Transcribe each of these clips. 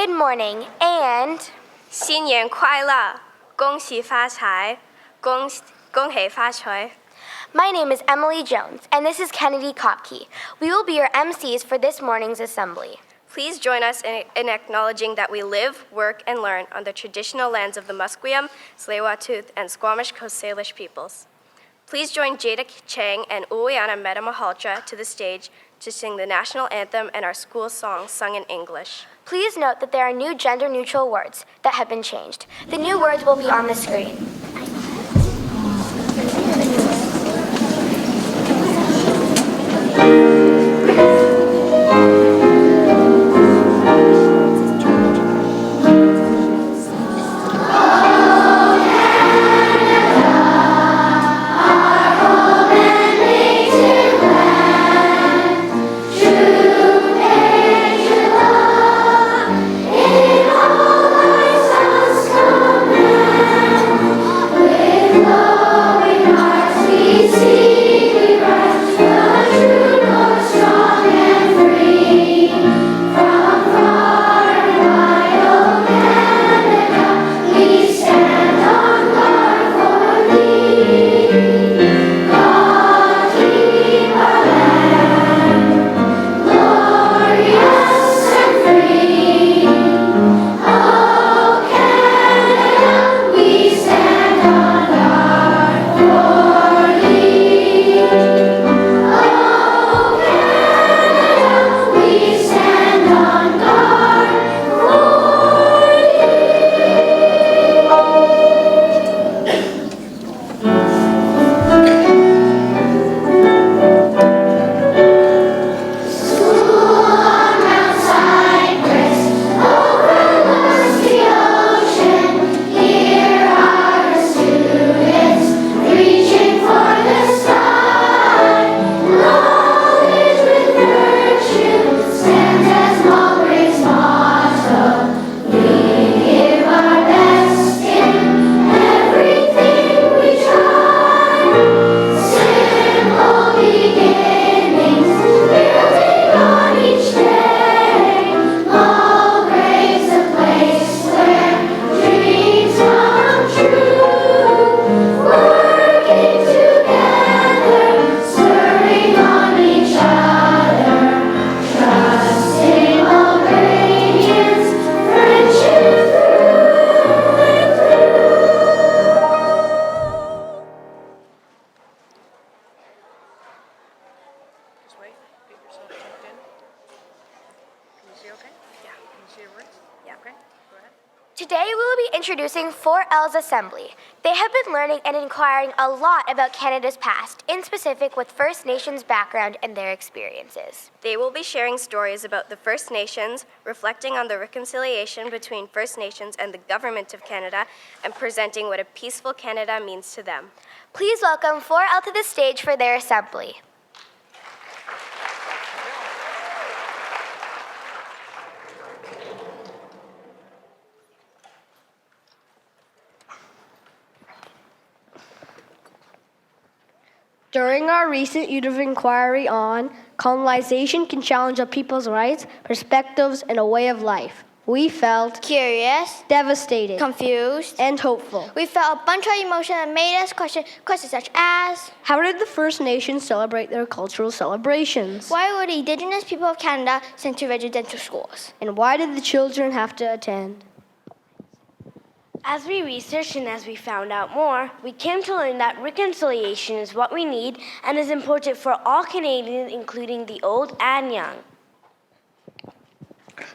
Good morning and 新年快乐，恭喜发财，恭喜发财。 my name is Emily Jones and this is Kennedy Kopke. We will be your MCs for this morning's assembly. Please join us in acknowledging that we live, work, and learn on the traditional lands of the Musqueam, Tsleil-Waututh, and Squamish Coast Salish peoples. Please join Jada Chang and Uliana Metamahaltra to the stage to sing the national anthem and our school song sung in English. Please note that there are new gender-neutral words that have been changed. The new words will be on the screen. Today we will be introducing 4L's Assembly. They have been learning and inquiring a lot about Canada's past, in specific with First Nations background and their experiences. They will be sharing stories about the First Nations, reflecting on the reconciliation between First Nations and the Government of Canada, and presenting what a peaceful Canada means to them. Please welcome 4L to the stage for their assembly. During our recent Youth of Inquiry on colonization can challenge a people's rights, perspectives, and a way of life, we felt curious, devastated, confused, and hopeful. We felt a bunch of emotion that made us question questions such as: how did the First Nations celebrate their cultural celebrations? Why were the Indigenous people of Canada sent to residential schools? And why did the children have to attend? As we researched and as we found out more, we came to learn that reconciliation is what we need and is important for all Canadians, including the old and young.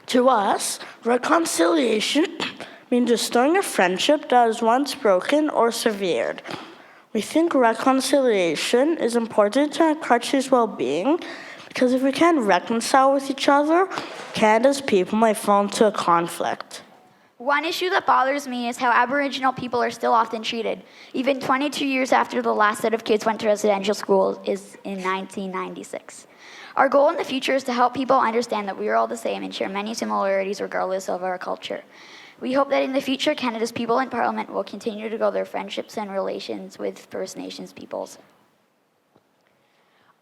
To us, reconciliation means restoring a friendship that was once broken or severed. We think reconciliation is important to our country's well-being because if we can't reconcile with each other, Canada's people might fall into a conflict. One issue that bothers me is how Aboriginal people are still often treated. Even 22 years after the last set of kids went to residential school is in 1996. Our goal in the future is to help people understand that we are all the same and share many similarities regardless of our culture. We hope that in the future, Canada's people in Parliament will continue to grow their friendships and relations with First Nations peoples.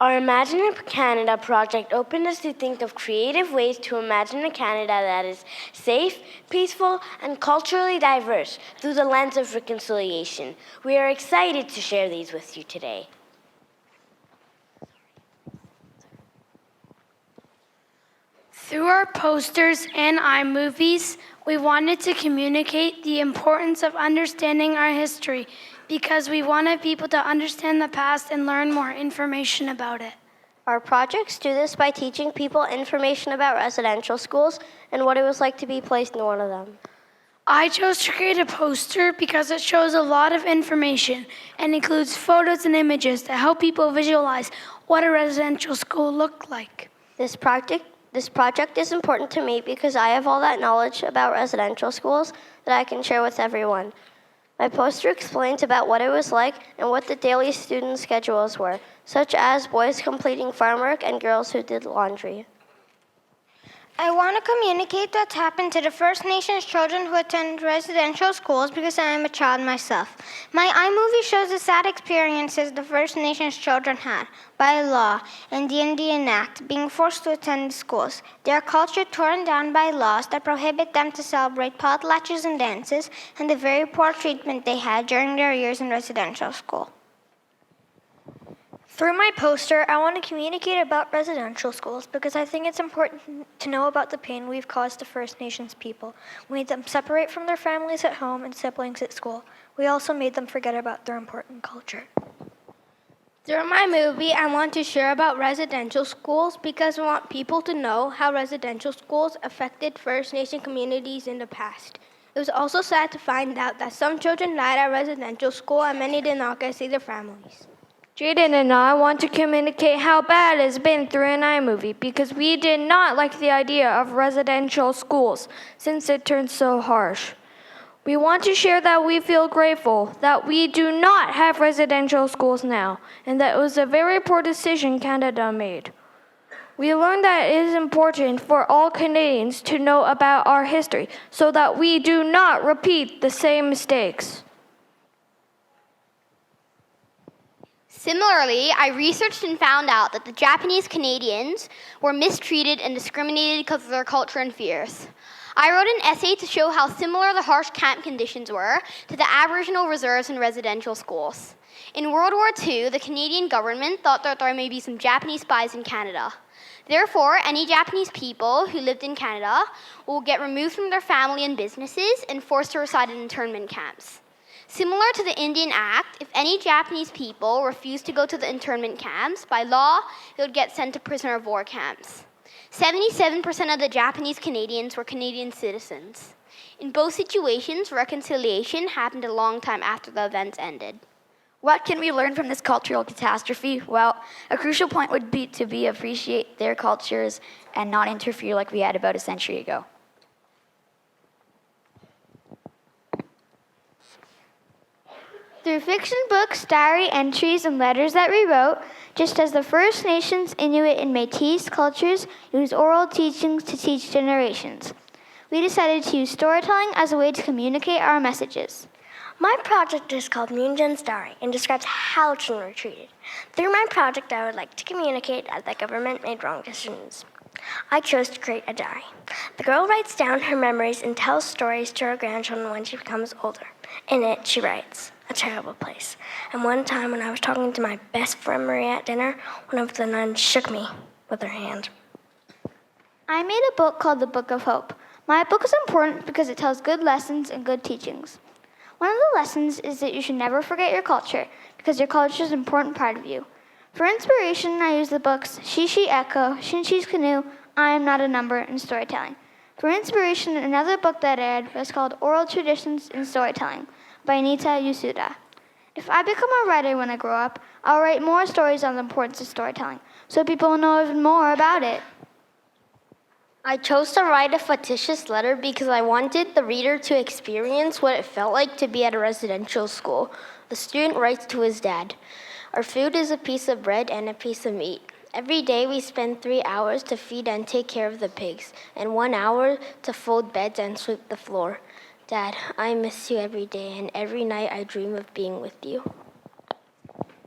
Our Imagine a Canada project opened us to think of creative ways to imagine a Canada that is safe, peaceful, and culturally diverse through the lens of reconciliation. We are excited to share these with you today. Through our posters and iMovies, we wanted to communicate the importance of understanding our history because we wanted people to understand the past and learn more information about it. Our projects do this by teaching people information about residential schools and what it was like to be placed in one of them. I chose to create a poster because it shows a lot of information and includes photos and images to help people visualize what a residential school looked like. This project is important to me because I have all that knowledge about residential schools that I can share with everyone. My poster explains about what it was like and what the daily student schedules were, such as boys completing farm work and girls who did laundry. I want to communicate what's happened to the First Nations children who attend residential schools because I am a child myself. My iMovie shows the sad experiences the First Nations children had, by law, and the Indian Act, being forced to attend schools. Their culture torn down by laws that prohibit them to celebrate potlatches and dances, and the very poor treatment they had during their years in residential school. Through my poster, I want to communicate about residential schools because I think it's important to know about the pain we've caused to First Nations people. We made them separate from their families at home and siblings at school. We also made them forget about their important culture. Through my movie, I want to share about residential schools because I want people to know how residential schools affected First Nation communities in the past. It was also sad to find out that some children died at residential school and many did not get to see their families. Jaden and I want to communicate how bad it's been through an iMovie because we did not like the idea of residential schools since it turned so harsh. We want to share that we feel grateful that we do not have residential schools now and that it was a very poor decision Canada made. We learned that it is important for all Canadians to know about our history so that we do not repeat the same mistakes. Similarly, I researched and found out that the Japanese Canadians were mistreated and discriminated because of their culture and fears. I wrote an essay to show how similar the harsh camp conditions were to the Aboriginal reserves in residential schools. In World War II, the Canadian government thought that there may be some Japanese spies in Canada. Therefore, any Japanese people who lived in Canada will get removed from their family and businesses and forced to reside in internment camps. Similar to the Indian Act, if any Japanese people refused to go to the internment camps, by law, they would get sent to prisoner of war camps. 77% of the Japanese Canadians were Canadian citizens. In both situations, reconciliation happened a long time after the events ended. What can we learn from this cultural catastrophe? Well, a crucial point would be to appreciate their cultures and not interfere like we had about a century ago. Through fiction books, diary entries, and letters that we wrote, just as the First Nations, Inuit, and Métis cultures use oral teachings to teach generations, we decided to use storytelling as a way to communicate our messages. My project is called Moonjan's Diary and describes how children were treated. Through my project, I would like to communicate that the government made wrong decisions. I chose to create a diary. The girl writes down her memories and tells stories to her grandchildren when she becomes older. In it, she writes, "A terrible place. And one time when I was talking to my best friend Maria at dinner, one of the nuns shook me with her hand." I made a book called The Book of Hope. My book is important because it tells good lessons and good teachings. One of the lessons is that you should never forget your culture because your culture is an important part of you. For inspiration, I use the books Shishi Echo, Shinshi's Canoe, I Am Not a Number, and Storytelling. For inspiration, another book that I read was called Oral Traditions in Storytelling by Anita Yasuda. If I become a writer when I grow up, I'll write more stories on the importance of storytelling so people will know even more about it. I chose to write a fictitious letter because I wanted the reader to experience what it felt like to be at a residential school. The student writes to his dad, "Our food is a piece of bread and a piece of meat. Every day we spend 3 hours to feed and take care of the pigs, and 1 hour to fold beds and sweep the floor. Dad, I miss you every day, and every night I dream of being with you."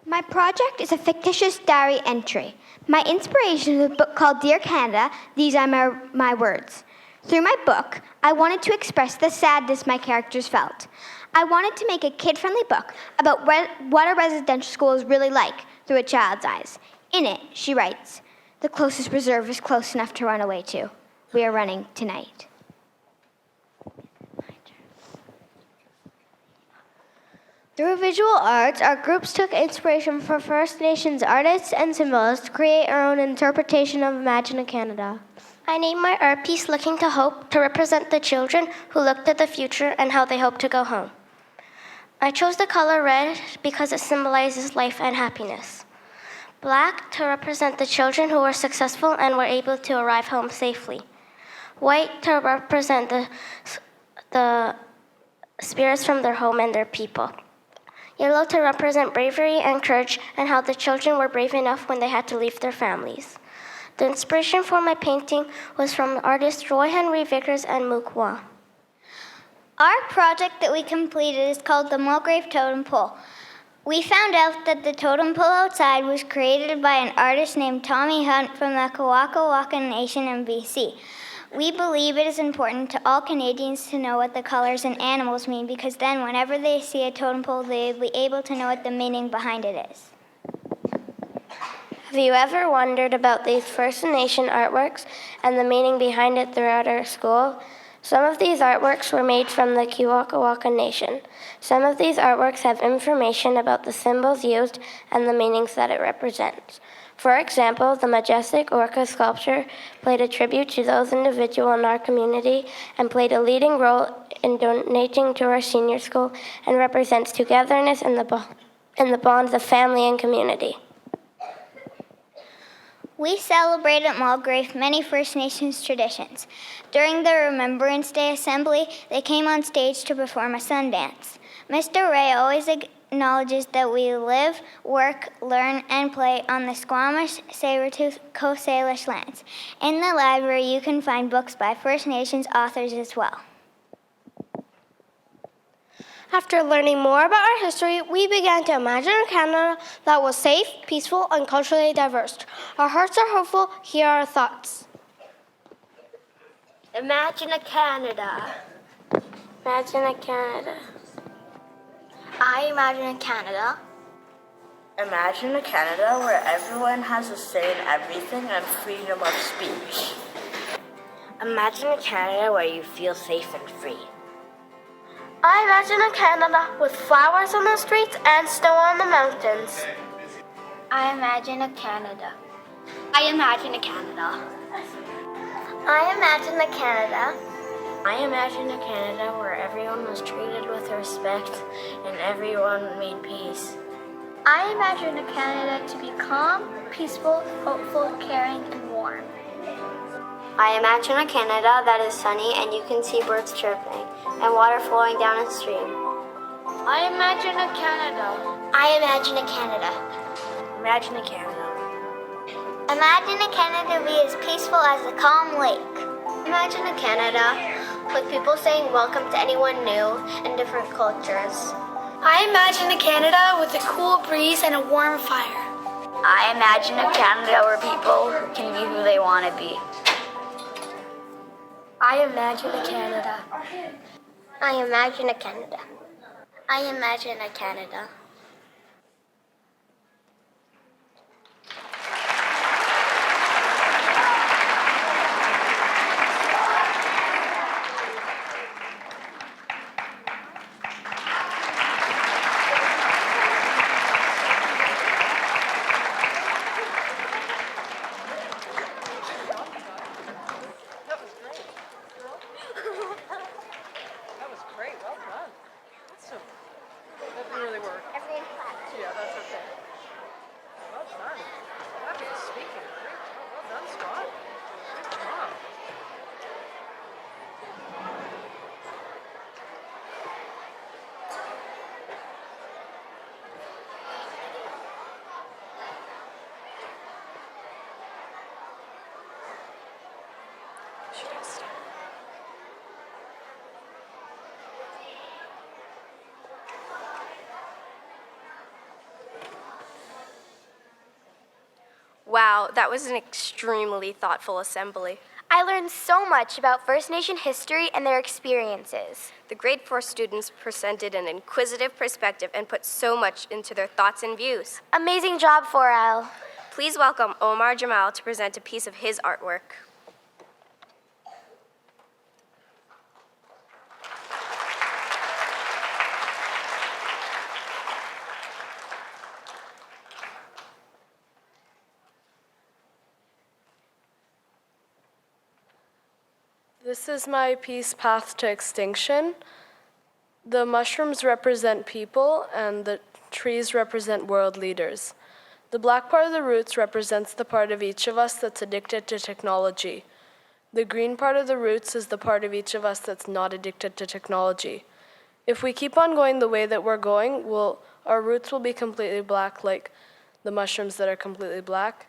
My project is a fictitious diary entry. My inspiration is a book called Dear Canada, These Are My Words. Through my book, I wanted to express the sadness my characters felt. I wanted to make a kid-friendly book about what a residential school is really like through a child's eyes. In it, she writes, "The closest reserve is close enough to run away to. We are running tonight." Through visual arts, our groups took inspiration from First Nations artists and symbolists to create our own interpretation of Imagine a Canada. I named my art piece Looking to Hope to represent the children who look to the future and how they hope to go home. I chose the color red because it symbolizes life and happiness. Black to represent the children who were successful and were able to arrive home safely. White to represent the spirits from their home and their people. Yellow to represent bravery and courage and how the children were brave enough when they had to leave their families. The inspiration for my painting was from artists Roy Henry Vickers and Mook Wah. Our project that we completed is called the Mulgrave Totem Pole. We found out that the totem pole outside was created by an artist named Tommy Hunt from the Kawaka Nation in BC. We believe it is important to all Canadians to know what the colors and animals mean, because then whenever they see a totem pole, they'll be able to know what the meaning behind it is. Have you ever wondered about these First Nation artworks and the meaning behind it throughout our school? Some of these artworks were made from the Kewahqu Nation. Some of these artworks have information about the symbols used and the meanings that it represents. For example, the majestic orca sculpture played a tribute to those individuals in our community and played a leading role in donating to our senior school and represents togetherness and the bonds of family and community. We celebrate at Mulgrave many First Nations traditions. During the Remembrance Day Assembly, they came on stage to perform a Sundance. Mr. Ray always acknowledges that we live, work, learn, and play on the Squamish, Tsleil-Waututh, Coast Salish lands. In the library, you can find books by First Nations authors as well. After learning more about our history, we began to imagine a Canada that was safe, peaceful, and culturally diverse. Our hearts are hopeful. Here are our thoughts. Imagine a Canada. Imagine a Canada. I imagine a Canada. Imagine a Canada where everyone has a say in everything and freedom of speech. Imagine a Canada where you feel safe and free. I imagine a Canada with flowers on the streets and snow on the mountains. I imagine a Canada. I imagine a Canada. I imagine a Canada. I imagine a Canada where everyone was treated with respect and everyone made peace. I imagine a Canada to be calm, peaceful, hopeful, caring, and warm. I imagine a Canada that is sunny and you can see birds chirping and water flowing down a stream. I imagine a Canada. I imagine a Canada. Imagine a Canada. Imagine a Canada be as peaceful as a calm lake. Imagine a Canada with people saying welcome to anyone new and different cultures. I imagine a Canada with a cool breeze and a warm fire. I imagine a Canada where people can be who they want to be. I imagine a Canada. I imagine a Canada. I imagine a Canada. Wow, that was an extremely thoughtful assembly. I learned so much about First Nation history and their experiences. The grade 4 students presented an inquisitive perspective and put so much into their thoughts and views. Amazing job, 4L. Please welcome Omar Jamal to present a piece of his artwork. This is my piece, Path to Extinction. The mushrooms represent people, and the trees represent world leaders. The black part of the roots represents the part of each of us that's addicted to technology. The green part of the roots is the part of each of us that's not addicted to technology. If we keep on going the way that we're going, our roots will be completely black, like the mushrooms that are completely black.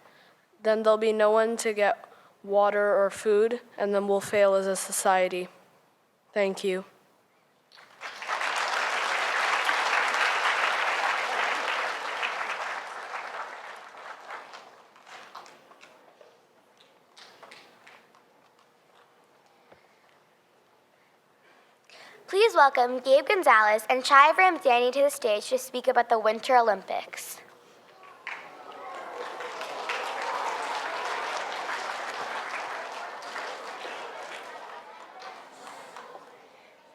Then there'll be no one to get water or food, and then we'll fail as a society. Thank you. Please welcome Gabe Gonzalez and Chai Ramdani to the stage to speak about the Winter Olympics.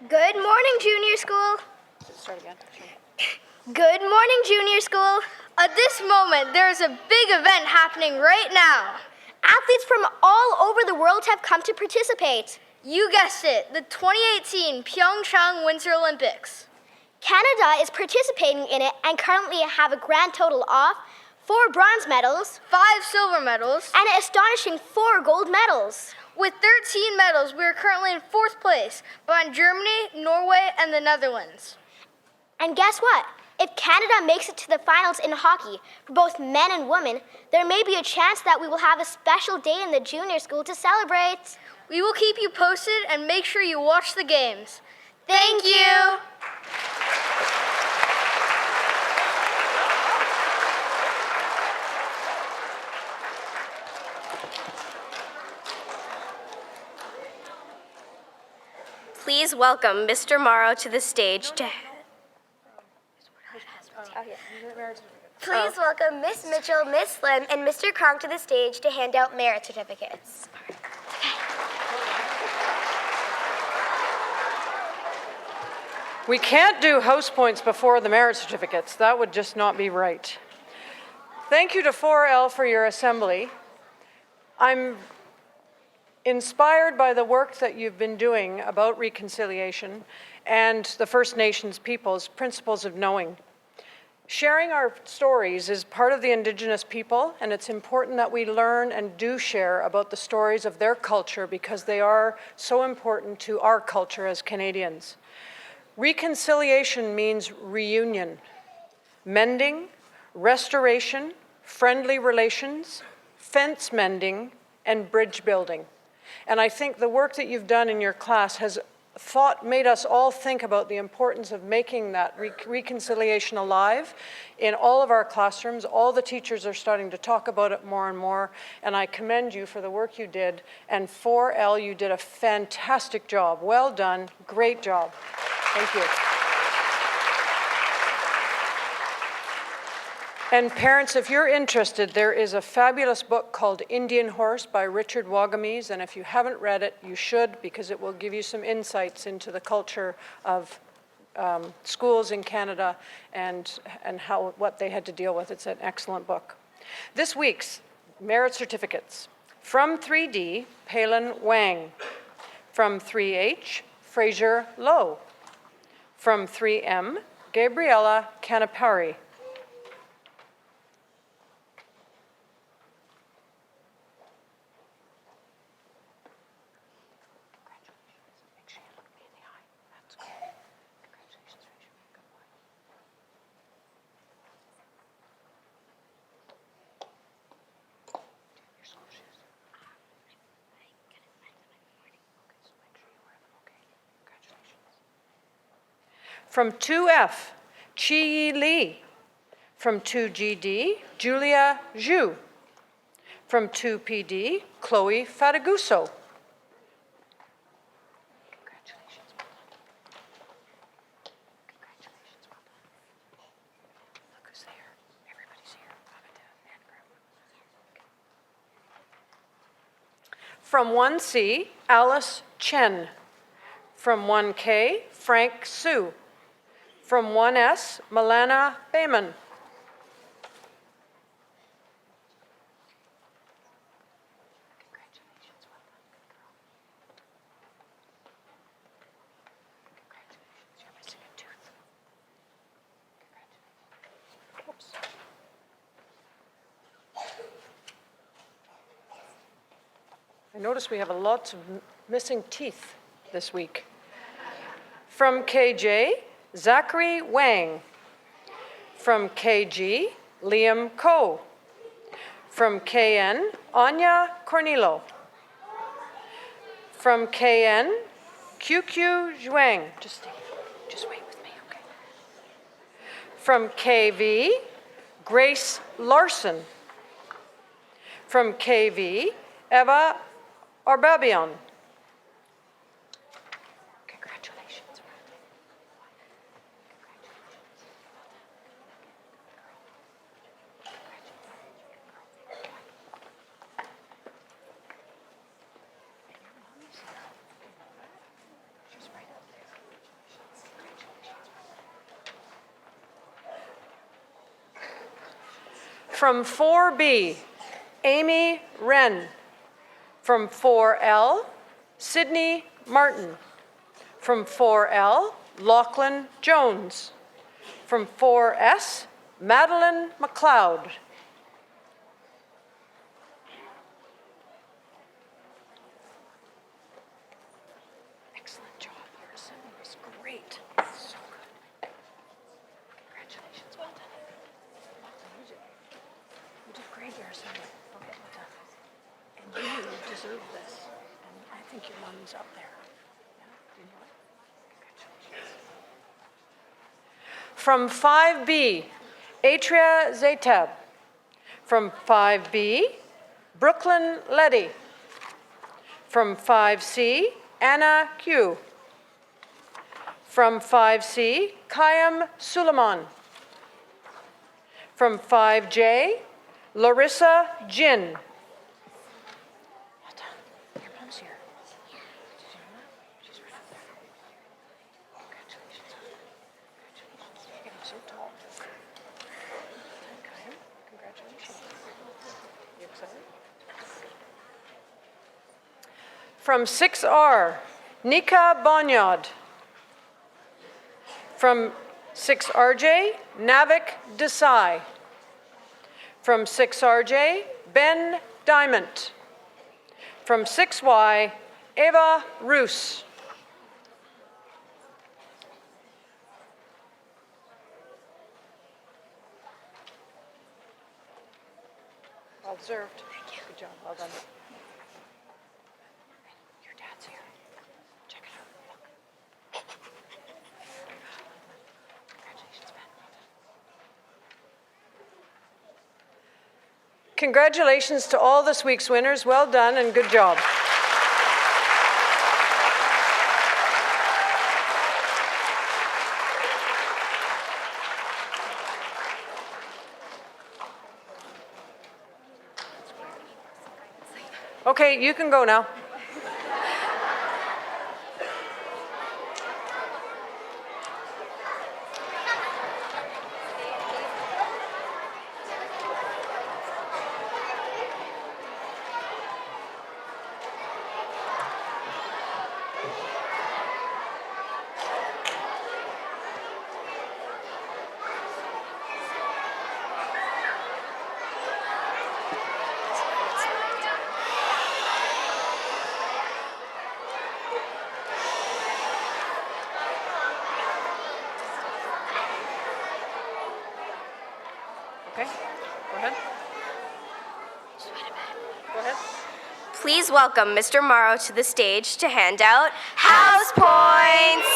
Good morning, junior school. Start again. Good morning, junior school. At this moment, there is a big event happening right now. Athletes from all over the world have come to participate. You guessed it, the 2018 Pyeongchang Winter Olympics. Canada is participating in it and currently have a grand total of 4 bronze medals, 5 silver medals, and an astonishing 4 gold medals. With 13 medals, we are currently in 4th place, behind Germany, Norway, and the Netherlands. And guess what? If Canada makes it to the finals in hockey, for both men and women, there may be a chance that we will have a special day in the junior school to celebrate. We will keep you posted and make sure you watch the games. Thank you. Please welcome Mr. Morrow to the stage to... Please welcome Miss Mitchell, Miss Slim, and Mr. Kronk to the stage to hand out merit certificates. We can't do house points before the merit certificates. That would just not be right. Thank you to 4L for your assembly. I'm inspired by the work that you've been doing about reconciliation and the First Nations peoples' principles of knowing. Sharing our stories is part of the Indigenous people, and it's important that we learn and do share about the stories of their culture because they are so important to our culture as Canadians. Reconciliation means reunion, mending, restoration, friendly relations, fence mending, and bridge building. And I think the work that you've done in your class has made us all think about the importance of making that reconciliation alive in all of our classrooms. All the teachers are starting to talk about it more and more, and I commend you for the work you did. And 4L, you did a fantastic job. Well done. Great job. Thank you. And parents, if you're interested, there is a fabulous book called Indian Horse by Richard Wagamese, and if you haven't read it, you should, because it will give you some insights into the culture of schools in Canada and what they had to deal with. It's an excellent book. This week's merit certificates. From 3D, Palin Wang. From 3H, Fraser Lowe. From 3M, Gabriella Canapari. From 2F, Chi Yi Lee. From 2GD, Julia Zhu. From 2PD, Chloe Fataguso. From 1C, Alice Chen. From 1K, Frank Su. From 1S, Milana Bayman. I notice we have lots of missing teeth this week. From KJ, Zachary Wang. From KG, Liam Ko. From KN, Anya Cornilo. From KN, QQ Zhuang. Just wait with me, okay? From KV, Grace Larson. From KV, Eva Arbabian. Congratulations. From 4B, Amy Wren. From 4L, Sydney Martin. From 4L, Lachlan Jones. From 4S, Madeline McLeod. Excellent job. Your assembly was great. So good. Congratulations. Well done. You did great, your assembly. Okay, well done. And you deserve this. And I think your money's up there. Yeah? Do you know it? Congratulations. From 5B, Atria Zaytab. From 5B, Brooklyn Letty. From 5C, Anna Q. From 5C, Kayam Suleiman. From 5J, Larissa Jin. From 6R, Nika Bonyad. From 6RJ, Navik Desai. From 6RJ, Ben Diamond. From 6Y, Eva Roos. Well deserved. Thank you. Good job. Well done. Your dad's here. Check it out. Look. Congratulations, Ben. Well done. Congratulations to all this week's winners. Well done and good job. Okay, you can go now. Okay, go ahead. Go ahead. Please welcome Mr. Morrow to the stage to hand out house points.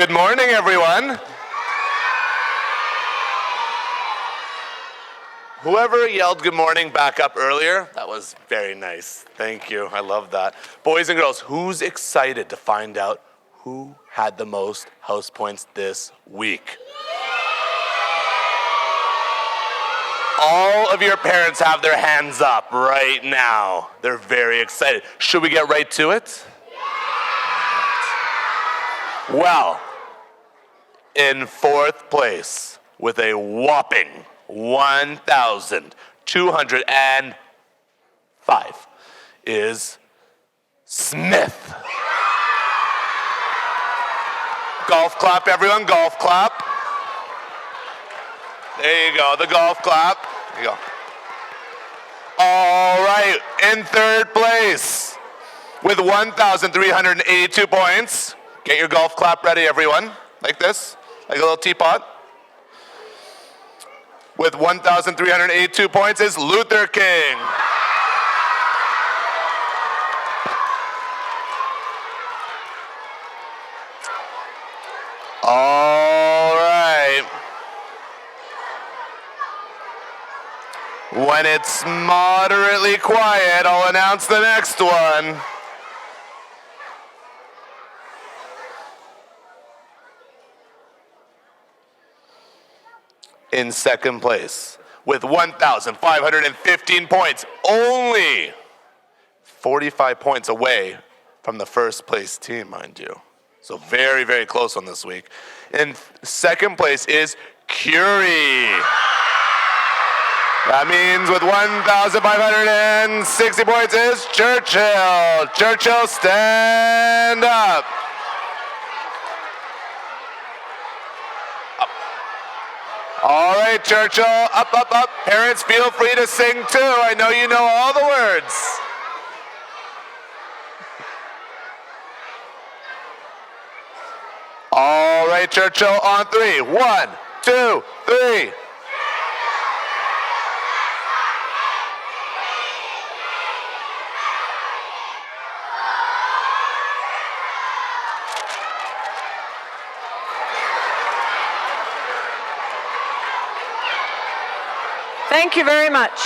Good morning, everyone. Whoever yelled good morning back up earlier, that was very nice. Thank you. I love that. Boys and girls, who's excited to find out who had the most house points this week? All of your parents have their hands up right now. They're very excited. Should we get right to it? Well, in fourth place with a whopping 1,205 is Smith. Golf clap, everyone, golf clap. There you go, the golf clap. There you go. All right, in third place with 1,382 points. Get your golf clap ready, everyone. Like this, like a little teapot. With 1,382 points is Luther King. All right. When it's moderately quiet, I'll announce the next one. In second place with 1,515 points, only 45 points away from the first place team, mind you. So very, very close on this week. In second place is Curie. That means with 1,560 points is Churchill. Churchill, stand up. All right, Churchill, up, up, up. Parents, feel free to sing too. I know you know all the words. All right, Churchill, on three. 1, 2, 3. Thank you very much.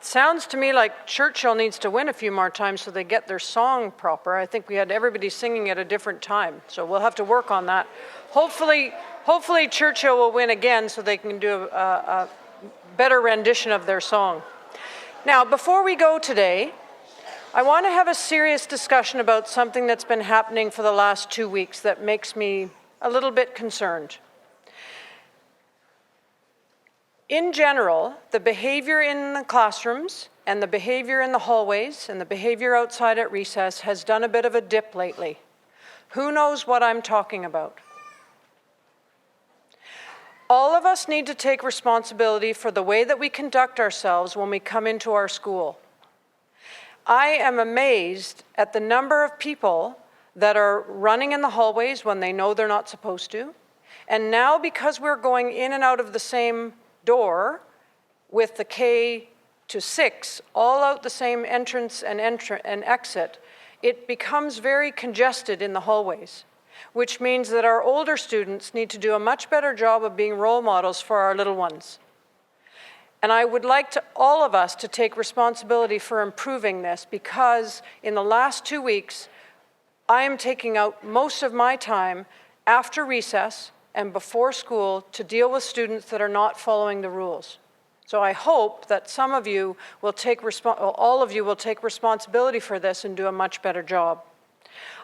Sounds to me like Churchill needs to win a few more times so they get their song proper. I think we had everybody singing at a different time, so we'll have to work on that. Hopefully Churchill will win again so they can do a better rendition of their song. Now, before we go today, I want to have a serious discussion about something that's been happening for the last 2 weeks that makes me a little bit concerned. In general, the behavior in the classrooms and the behavior in the hallways and the behavior outside at recess has done a bit of a dip lately. Who knows what I'm talking about? All of us need to take responsibility for the way that we conduct ourselves when we come into our school. I am amazed at the number of people that are running in the hallways when they know they're not supposed to. And now, because we're going in and out of the same door with the K to 6, all out the same entrance and exit, it becomes very congested in the hallways, which means that our older students need to do a much better job of being role models for our little ones. And I would like all of us to take responsibility for improving this, because in the last 2 weeks, I am taking out most of my time after recess and before school to deal with students that are not following the rules. So I hope that some of you will all of you will take responsibility for this and do a much better job.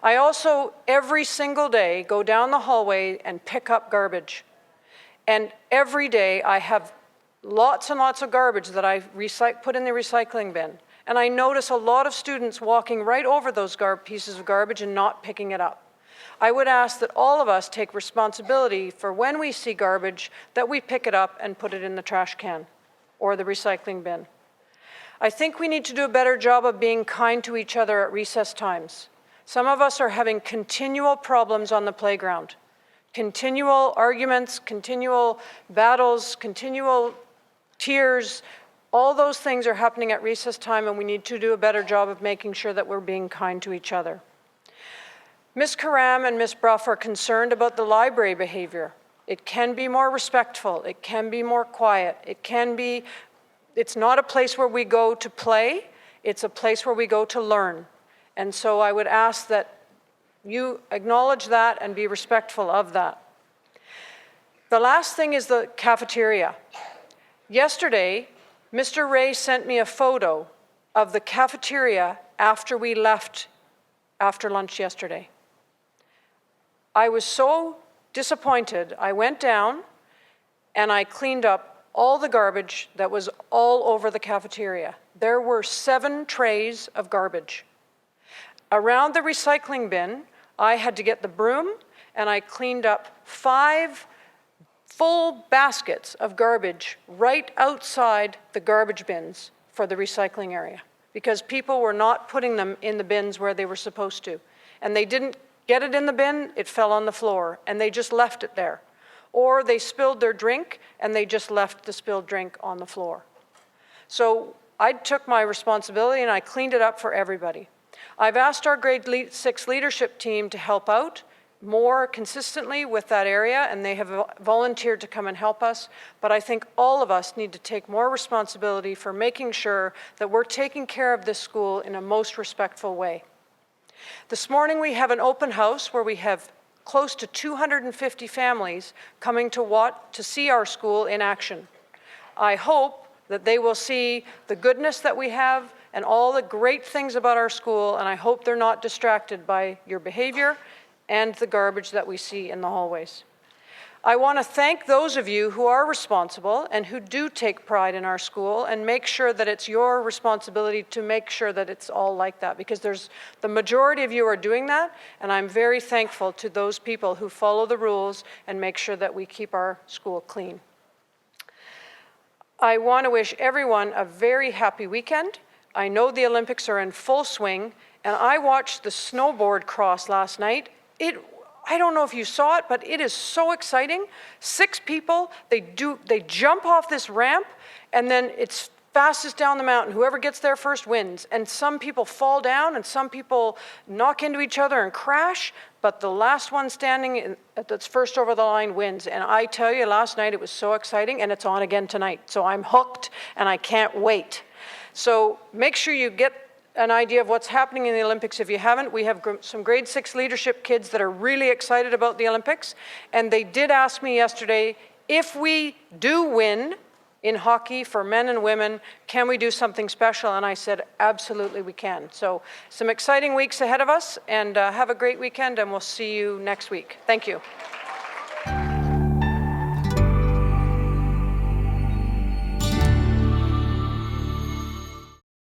I also, every single day, go down the hallway and pick up garbage. And every day I have lots and lots of garbage that I put in the recycling bin. And I notice a lot of students walking right over those pieces of garbage and not picking it up. I would ask that all of us take responsibility for when we see garbage, that we pick it up and put it in the trash can or the recycling bin. I think we need to do a better job of being kind to each other at recess times. Some of us are having continual problems on the playground. continual arguments, continual battles, continual tears, all those things are happening at recess time, and we need to do a better job of making sure that we're being kind to each other. Ms. Karam and Ms. Bruff are concerned about the library behavior. It can be more respectful. It can be more quiet. It's not a place where we go to play. It's a place where we go to learn. And so I would ask that you acknowledge that and be respectful of that. The last thing is the cafeteria. Yesterday, Mr. Ray sent me a photo of the cafeteria after we left after lunch yesterday. I was so disappointed. I went down and I cleaned up all the garbage that was all over the cafeteria. There were 7 trays of garbage. Around the recycling bin, I had to get the broom and I cleaned up 5 full baskets of garbage right outside the garbage bins for the recycling area because people were not putting them in the bins where they were supposed to. And they didn't get it in the bin, it fell on the floor, and they just left it there. Or they spilled their drink and they just left the spilled drink on the floor. So I took my responsibility and I cleaned it up for everybody. I've asked our grade 6 leadership team to help out more consistently with that area, and they have volunteered to come and help us. But I think all of us need to take more responsibility for making sure that we're taking care of this school in a most respectful way. This morning we have an open house where we have close to 250 families coming to see our school in action. I hope that they will see the goodness that we have and all the great things about our school, and I hope they're not distracted by your behavior and the garbage that we see in the hallways. I want to thank those of you who are responsible and who do take pride in our school and make sure that it's your responsibility to make sure that it's all like that, because the majority of you are doing that, and I'm very thankful to those people who follow the rules and make sure that we keep our school clean. I want to wish everyone a very happy weekend. I know the Olympics are in full swing, and I watched the snowboard cross last night. I don't know if you saw it, but it is so exciting. 6 people, they jump off this ramp, and then it's fastest down the mountain. Whoever gets there first wins. And some people fall down, and some people knock into each other and crash, but the last one standing that's first over the line wins. And I tell you, last night it was so exciting, and it's on again tonight. So I'm hooked, and I can't wait. So make sure you get an idea of what's happening in the Olympics. If you haven't, we have some grade 6 leadership kids that are really excited about the Olympics. And they did ask me yesterday, if we do win in hockey for men and women, can we do something special? And I said, absolutely we can. So some exciting weeks ahead of us, and have a great weekend, and we'll see you next week. Thank you.